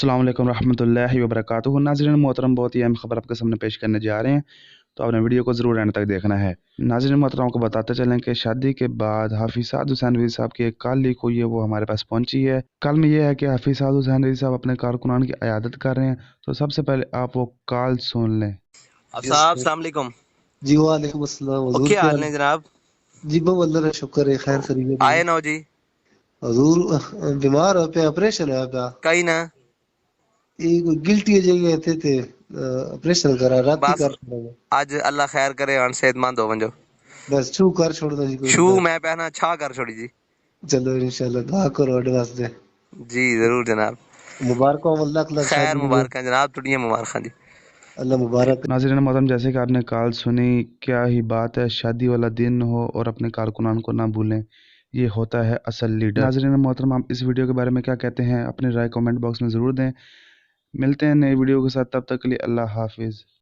अस्सलाम वालेकुम रहमतुल्लाहि व बरकातुहू। नाज़रीन मोहतरम, बहुत ही अहम खबर आपके सामने पेश करने जा रहे हैं, तो आपने वीडियो को ज़रूर एंड तक देखना है। नाज़रीन मोहतरम, को बताते चलें कि शादी के बाद हाफिज़ साद हुसैन रिज़वी साहब की एक कॉल लीक हुई है, वो हमारे पास पहुंची है। कॉल में ये है कि हाफिज़ साद हुसैन रिज़वी साहब अपने कारकुनान की इयादत कर रहे हैं। तो सबसे पहले आप वो कॉल सुन लें। अब यस साहब सर। सलाम अलैकुम। जी वालेकुम अस्सलाम। और हुजूर क्या क्या हाल हाल? है जनाब? जी बहु अल्लाह का शुक्र है, खैर खैरियत है। आए ना जी हुजूर बीमार हो पे, ऑपरेशन है पे। कहीं ना ये कोई गिल्टी जगह थे ऑपरेशन करा रात ही बस कर छोड़ा। आज अल्लाह खैर करे और सेहतमंद हो वंजो। बस छू कर छोड़ना जी कोई शू बस। मैं पहना छा कर छोड़ी जी। चलो इंशाल्लाह दुआ करो अड वास्ते। जी जरूर जनाब। मुबारक हो अल्लाह अल्लाह खैर शादी में। मुबारक जनाब, टुटियां मुबारक जी। अल्लाह मुबारक। नाज़रीन मोहतरम, जैसे कि आपने कॉल सुनी, क्या ही बात है, शादी वाला दिन हो और अपने कारकुनान को ना भूलें, ये होता है असल लीडर। नाज़रीन मोहतरम, आप इस वीडियो के बारे में क्या कहते हैं, अपनी राय कमेंट बॉक्स में ज़रूर दें। मिलते हैं नई वीडियो के साथ, तब तक के लिए अल्लाह हाफिज़।